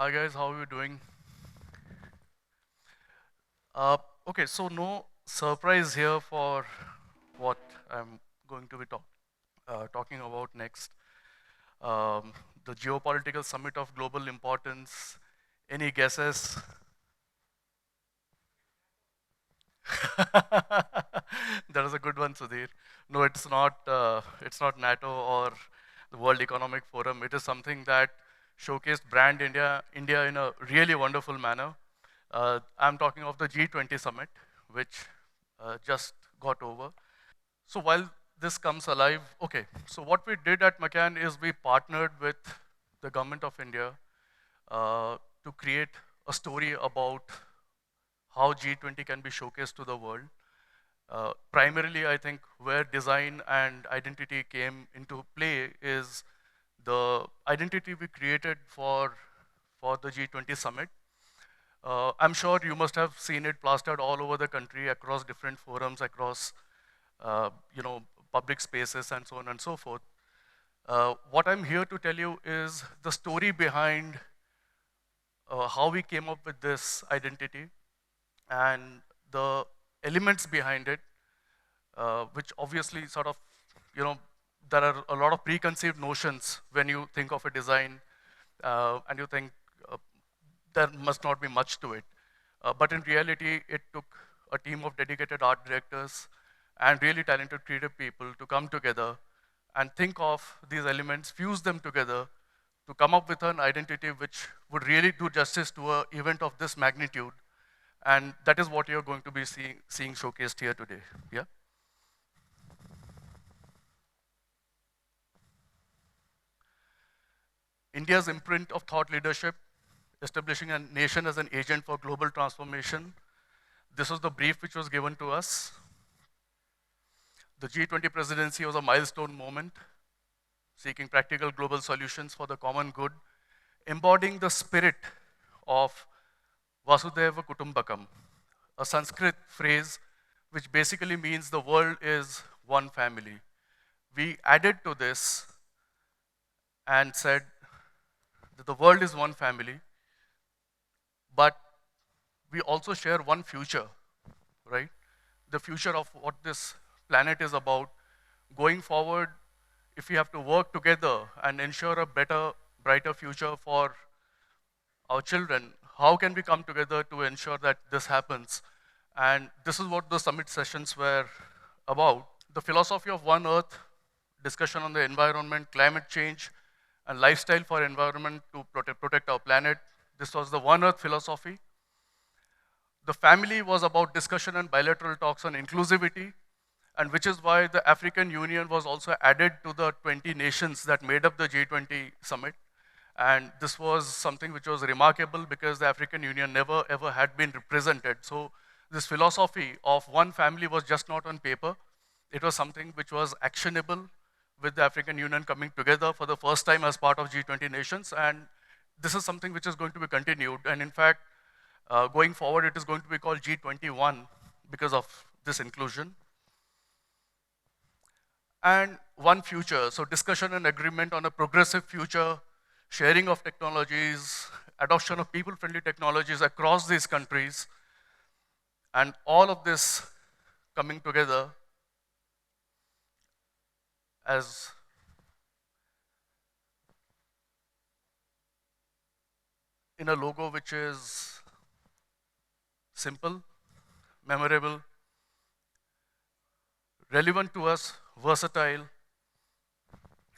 Hi guys, how are you doing? Okay, so no surprise here for what I'm going to be talking about next. Um, the Geopolitical Summit of Global Importance. Any guesses? That is a good one, Sudhir. No, it's not. It's not NATO or the World Economic Forum. It is something that showcased brand India in a really wonderful manner. I'm talking of the G20 summit, which just got over. So while this comes alive, okay. So what we did at McCann is we partnered with the government of India to create a story about how G20 can be showcased to the world. Primarily, I think where design and identity came into play is the identity we created for the G20 summit. I'm sure you must have seen it plastered all over the country across different forums, across you know, public spaces and so on and so forth. What I'm here to tell you is the story behind how we came up with this identity and the elements behind it, which obviously sort of, you know, there are a lot of preconceived notions when you think of a design and you think there must not be much to it. But in reality, it took a team of dedicated art directors and really talented creative people to come together and think of these elements, fuse them together to come up with an identity which would really do justice to an event of this magnitude. And that is what you're going to be seeing showcased here today. Yeah? India's imprint of thought leadership, establishing a nation as an agent for global transformation. This was the brief which was given to us. The G20 presidency was a milestone moment, seeking practical global solutions for the common good, embodying the spirit of Vasudhaiva Kutumbakam, a Sanskrit phrase which basically means the world is one family. We added to this and said that the world is one family, but we also share one future, right? The future of what this planet is about. Going forward, if we have to work together and ensure a better, brighter future for our children, how can we come together to ensure that this happens? And this is what the summit sessions were about. The philosophy of One Earth, discussion on the environment, climate change, and lifestyle for environment to protect our planet. This was the One Earth philosophy. The family was about discussion and bilateral talks on inclusivity, and which is why the African Union was also added to the 20 nations that made up the G20 summit. And this was something which was remarkable because the African Union never ever had been represented. So this philosophy of one family was just not on paper. It was something which was actionable with the African Union coming together for the first time as part of G20 nations. And this is something which is going to be continued. And in fact, going forward, it is going to be called G21 because of this inclusion. And one future, so discussion and agreement on a progressive future, sharing of technologies, adoption of people-friendly technologies across these countries, and all of this coming together as in a logo which is simple, memorable, relevant to us, versatile,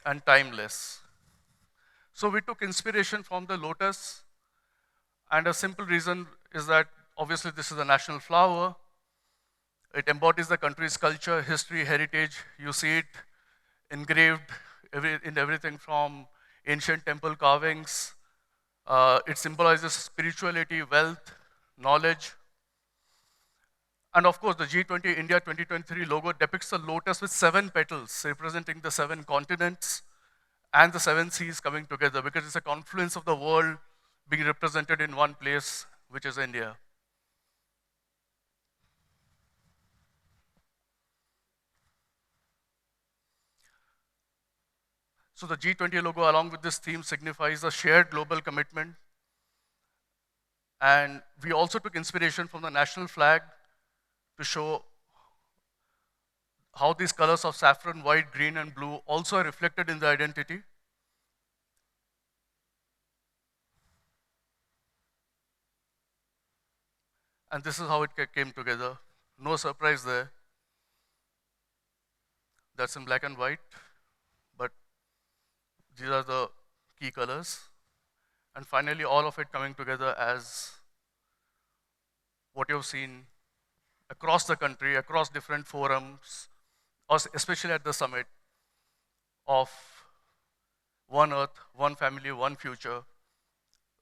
and timeless. So we took inspiration from the lotus, and a simple reason is that obviously this is a national flower. It embodies the country's culture, history, heritage. You see it engraved in everything from ancient temple carvings. It symbolizes spirituality, wealth, knowledge. And of course, the G20 India 2023 logo depicts a lotus with 7 petals, representing the 7 continents and the 7 seas coming together, because it's a confluence of the world being represented in one place, which is India. So the G20 logo, along with this theme, signifies a shared global commitment And we also took inspiration from the national flag to show how these colors of saffron, white, green, and blue also are reflected in the identity. And this is how it came together. No surprise there. That's in black and white, but these are the key colors. And finally, all of it coming together as what you've seen across the country, across different forums, especially at the summit, of one earth, one family, one future,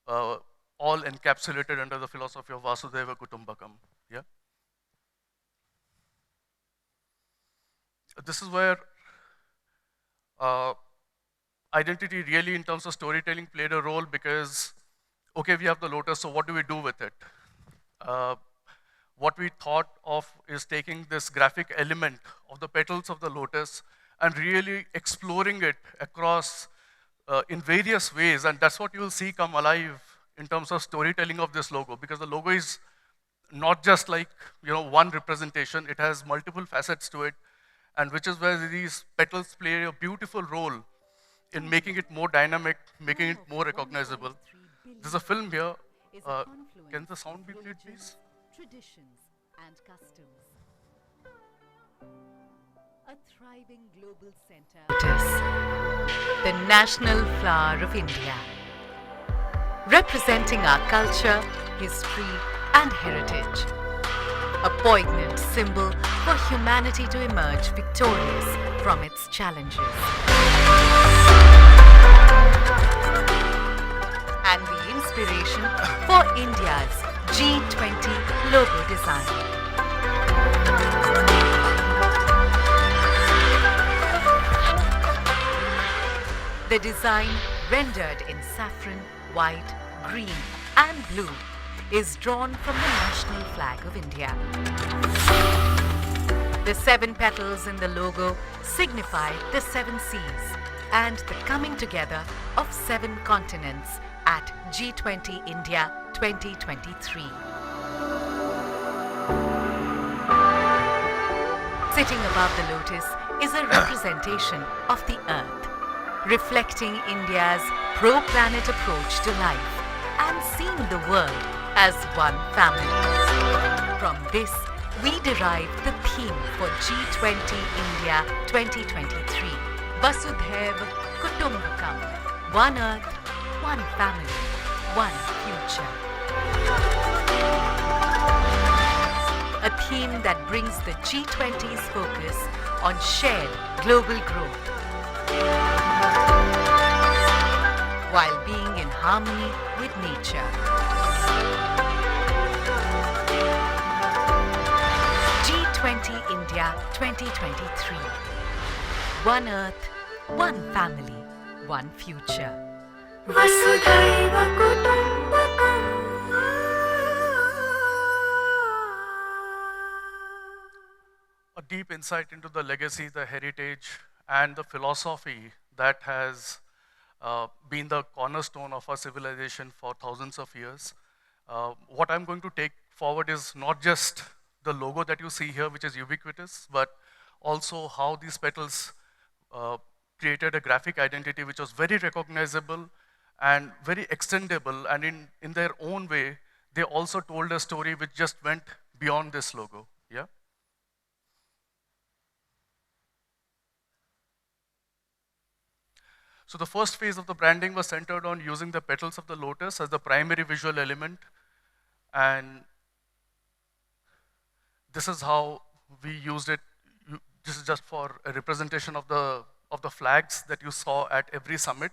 all encapsulated under the philosophy of Vasudhaiva Kutumbakam. Yeah? This is where identity really, in terms of storytelling, played a role because, okay, we have the lotus, so what do we do with it? What we thought of is taking this graphic element of the petals of the lotus and really exploring it across in various ways, and that's what you will see come alive in terms of storytelling of this logo, because the logo is not just like one representation, it has multiple facets to it, and which is where these petals play a beautiful role in making it more dynamic, making it more recognizable. There's a film here. Can the sound be played, please? Traditions and customs. A thriving global center. Lotus, the national flower of India, representing our culture, history, and heritage. A poignant symbol for humanity to emerge victorious from its challenges. And the inspiration for India's G20 logo design. The design, rendered in saffron, white, green, and blue, is drawn from the national flag of India. The 7 petals in the logo signify the 7 seas and the coming together of 7 continents at G20 India 2023. Sitting above the lotus is a representation of the earth, reflecting India's pro-planet approach to life and seeing the world as one family. From this, we derive the theme for G20 India 2023, Vasudhaiva Kutumbakam, one earth, one family, one future. A theme that brings the G20's focus on shared global growth, while being in harmony with nature. G20 India 2023. One earth, one family, one future. Vasudhaiva Kutumbakam. A deep insight into the legacy, the heritage, and the philosophy that has been the cornerstone of our civilization for thousands of years. What I'm going to take forward is not just the logo that you see here, which is ubiquitous, but also how these petals created a graphic identity which was very recognizable and very extendable, and in their own way, they also told a story which just went beyond this logo. Yeah. So the first phase of the branding was centered on using the petals of the lotus as the primary visual element, and this is how we used it. This is just for a representation of the flags that you saw at every summit,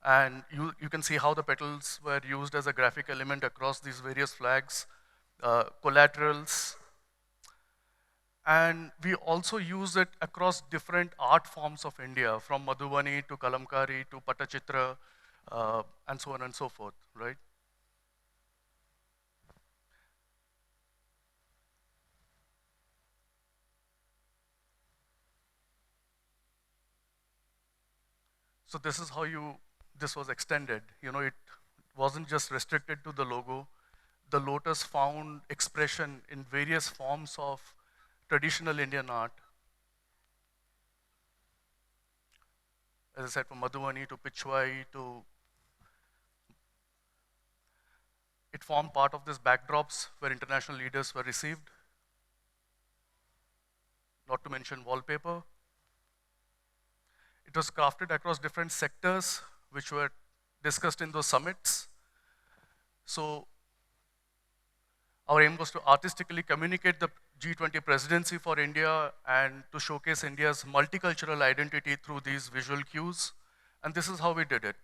and you can see how the petals were used as a graphic element across these various flags, collaterals, and we also use it across different art forms of India, from Madhubani to Kalamkari to Patachitra, and so on and so forth, right? So this is how this was extended. It wasn't just restricted to the logo. the lotus found expression in various forms of traditional Indian art. As I said, from Madhubani to Pichwai to, it formed part of these backdrops where international leaders were received. Not to mention wallpaper. It was crafted across different sectors which were discussed in those summits. So our aim was to artistically communicate the G20 presidency for India and to showcase India's multicultural identity through these visual cues. And this is how we did it.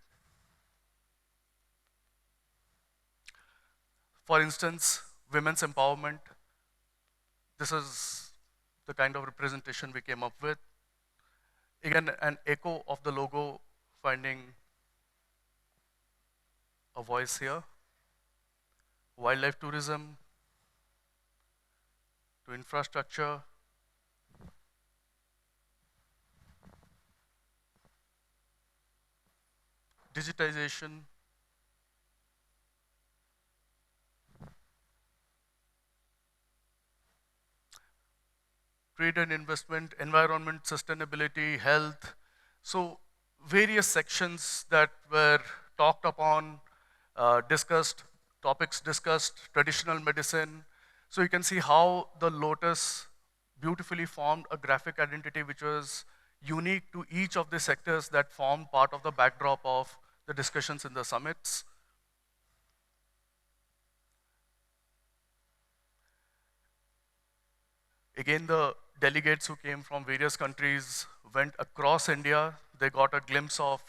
For instance, women's empowerment. This is the kind of representation we came up with. Again, an echo of the logo, finding a voice here. Wildlife tourism to infrastructure. Digitization. Trade and investment, environment, sustainability, health. So various sections that were talked upon, discussed, topics discussed, traditional medicine. So you can see how the lotus beautifully formed a graphic identity which was unique to each of the sectors that formed part of the backdrop of the discussions in the summits. Again, the delegates who came from various countries went across India. They got a glimpse of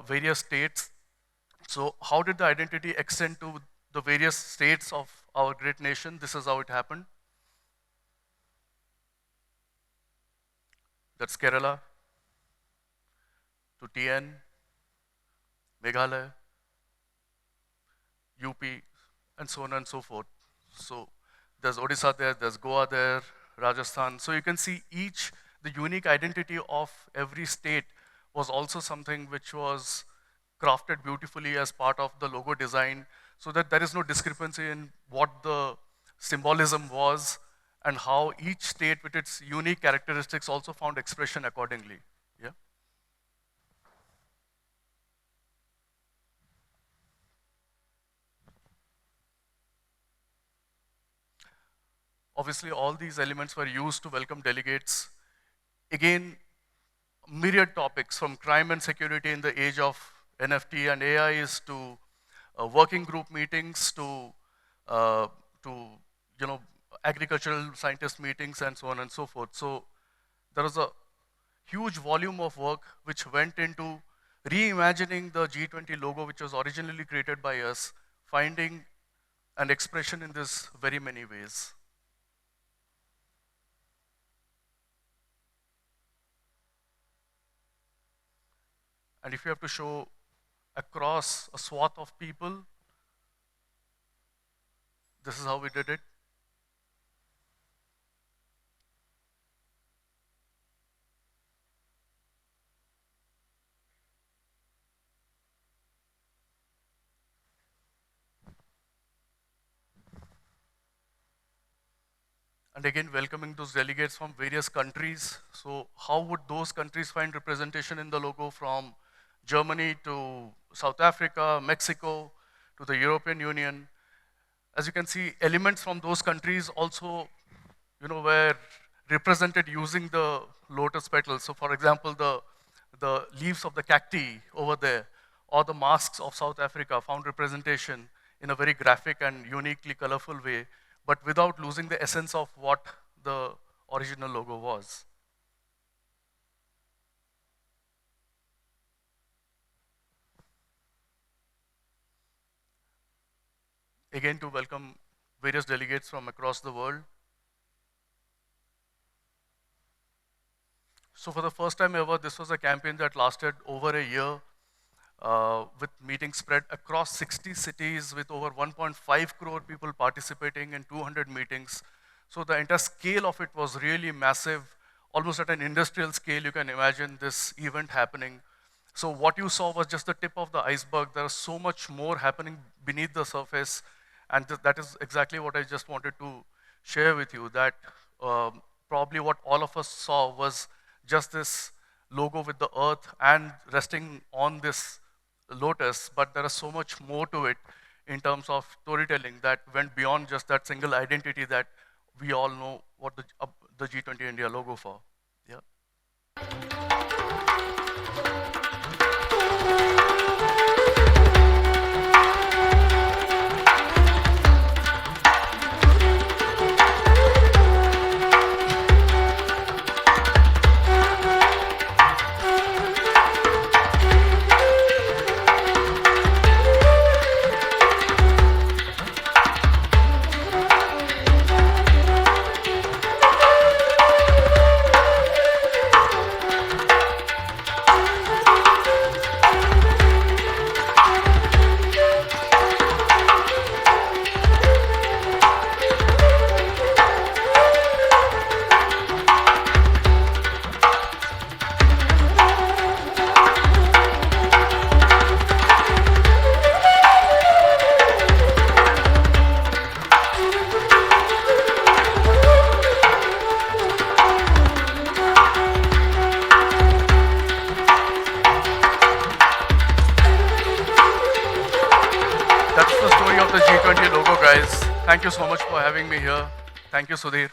various states. So how did the identity extend to the various states of our great nation? This is how it happened. That's Kerala to TN, Meghalaya, UP, and so on and so forth. So there's Odisha there, there's Goa there, Rajasthan. So you can see the unique identity of every state was also something which was crafted beautifully as part of the logo design, so that there is no discrepancy in what the symbolism was and how each state with its unique characteristics also found expression accordingly. Yeah. Obviously, all these elements were used to welcome delegates. Again, myriad topics from crime and security in the age of NFT and AIs to working group meetings to agricultural scientist meetings and so on and so forth. So there was a huge volume of work which went into reimagining the G20 logo, which was originally created by us, finding an expression in this very many ways. And if you have to show across a swath of people, this is how we did it. And again, welcoming those delegates from various countries. So how would those countries find representation in the logo, from Germany to South Africa, Mexico, to the European Union? As you can see, elements from those countries also, were represented using the lotus petals. So for example, the leaves of the cacti over there, or the masks of South Africa found representation in a very graphic and uniquely colorful way, but without losing the essence of what the original logo was. Again, to welcome various delegates from across the world. So for the first time ever, this was a campaign that lasted over a year, with meetings spread across 60 cities with over 1.5 crore people participating in 200 meetings. So the entire scale of it was really massive, almost at an industrial scale. You can imagine this event happening. So what you saw was just the tip of the iceberg. There is so much more happening beneath the surface. And that is exactly what I just wanted to share with you, that probably what all of us saw was just this logo with the earth and resting on this lotus, but there is so much more to it in terms of storytelling that went beyond just that single identity that we all know what the G20 India logo for. Yeah. That's the story of the G20 logo, guys. Thank you so much for having me here. Thank you, Sudhir.